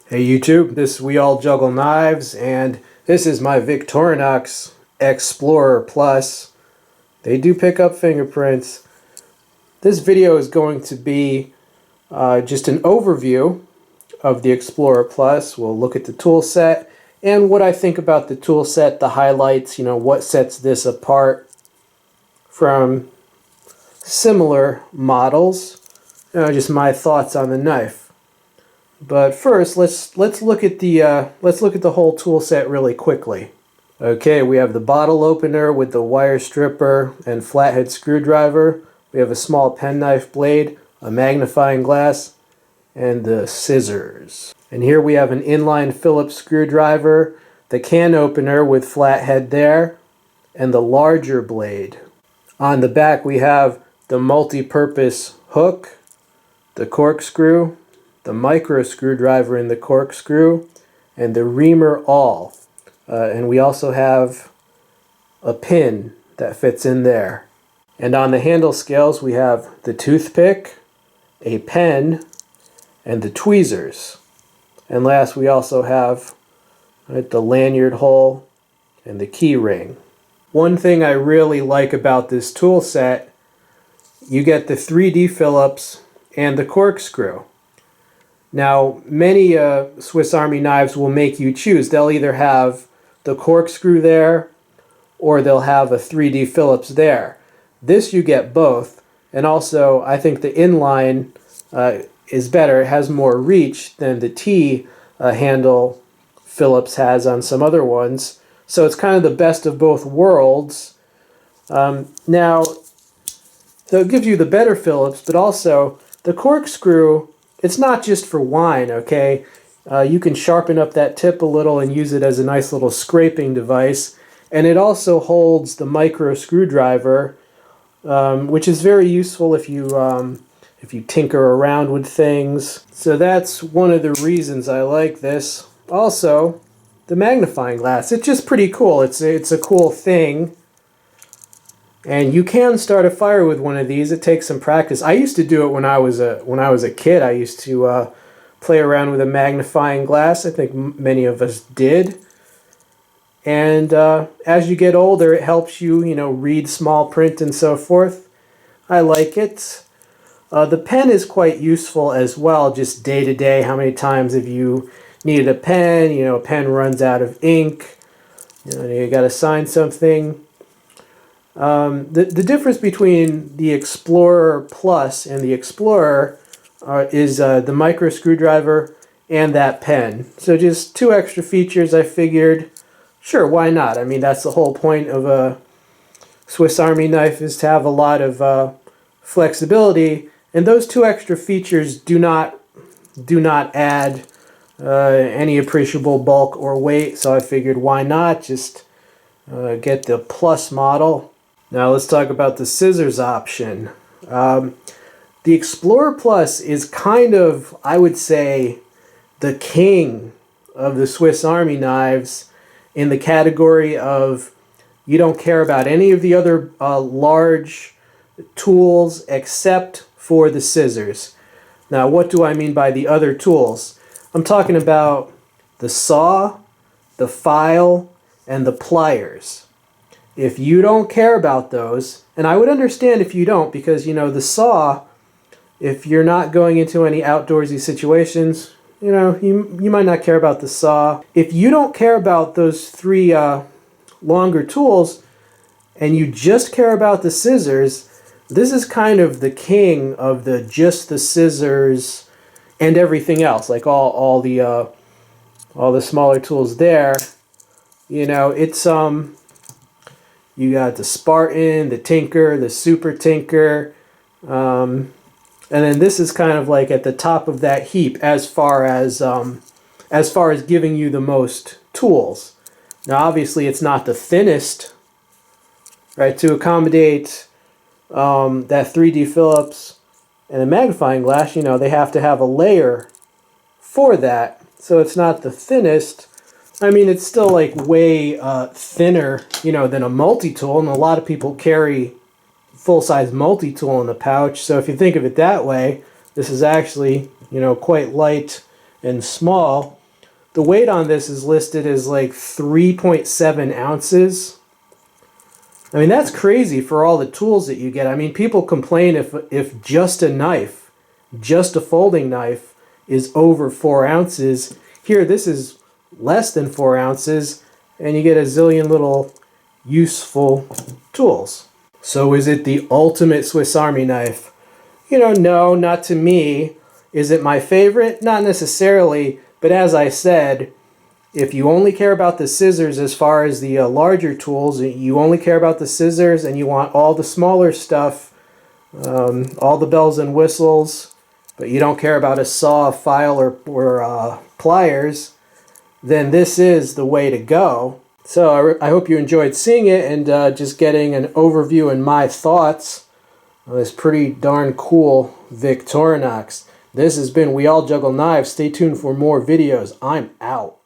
Hey YouTube, this We All Juggle Knives, and this is my Victorinox Explorer Plus. They do pick up fingerprints. This video is going to be just an overview of the Explorer Plus. We'll look at the tool set and what I think about the tool set, the highlights, what sets this apart from similar models, just my thoughts on the knife. But first, let's look at the whole tool set really quickly. Okay, we have the bottle opener with the wire stripper and flathead screwdriver. We have a small penknife blade, a magnifying glass, and the scissors. And here we have an inline Phillips screwdriver, the can opener with flathead there, and the larger blade. On the back we have the multi-purpose hook, the corkscrew, the micro screwdriver in the corkscrew, and the reamer awl. And we also have a pin that fits in there. And on the handle scales we have the toothpick, a pen, and the tweezers. And last we also have the lanyard hole and the key ring. One thing I really like about this tool set, you get the 3D Phillips and the corkscrew. Now, many Swiss Army knives will make you choose. They'll either have the corkscrew there or they'll have a 3D Phillips there. This you get both, and also I think the inline is better. It has more reach than the T handle Phillips has on some other ones. So it's kind of the best of both worlds. Now, so it gives you the better Phillips, but also the corkscrew, it's not just for wine, okay? You can sharpen up that tip a little and use it as a nice little scraping device. And it also holds the micro screwdriver, which is very useful if you tinker around with things. So that's one of the reasons I like this. Also, the magnifying glass. It's just pretty cool. It's a cool thing. And you can start a fire with one of these. It takes some practice. I used to do it when I was a kid. I used to play around with a magnifying glass. I think many of us did. And as you get older, it helps you, read small print and so forth. I like it. The pen is quite useful as well, just day to day. How many times have you needed a pen? A pen runs out of ink. You got to sign something. The difference between the Explorer Plus and the Explorer is the micro screwdriver and that pen. So just two extra features. I figured, sure, why not? I mean, that's the whole point of a Swiss Army knife, is to have a lot of flexibility, and those two extra features do not add any appreciable bulk or weight. So I figured, why not just get the Plus model. Now let's talk about the scissors option. The Explorer Plus is kind of, I would say, the king of the Swiss Army knives, in the category of you don't care about any of the other large tools except for the scissors. Now, what do I mean by the other tools? I'm talking about the saw, the file, and the pliers. If you don't care about those, and I would understand if you don't, because the saw, if you're not going into any outdoorsy situations, you might not care about the saw. If you don't care about those three longer tools and you just care about the scissors, this is kind of the king of just the scissors and everything else, like all the smaller tools there. It's you got the Spartan, the Tinker, the Super Tinker, and then this is kind of like at the top of that heap as far as giving you the most tools. Now, obviously, it's not the thinnest, right? To accommodate that 3D Phillips and a magnifying glass, they have to have a layer for that, so it's not the thinnest. I mean, it's still like way thinner, than a multi-tool, and a lot of people carry full-size multi-tool in the pouch. So if you think of it that way, this is actually, quite light and small. The weight on this is listed as like 3.7 ounces. I mean, that's crazy for all the tools that you get. I mean, people complain if just a knife, just a folding knife, is over 4 ounces. Here, this is less than 4 ounces, and you get a zillion little useful tools. So is it the ultimate Swiss Army knife? You know, no, not to me. Is it my favorite? Not necessarily, but as I said, if you only care about the scissors as far as the larger tools, you only care about the scissors and you want all the smaller stuff, all the bells and whistles, but you don't care about a saw, file, or pliers, then this is the way to go. So I hope you enjoyed seeing it and just getting an overview and my thoughts on this pretty darn cool Victorinox. This has been We All Juggle Knives. Stay tuned for more videos. I'm out.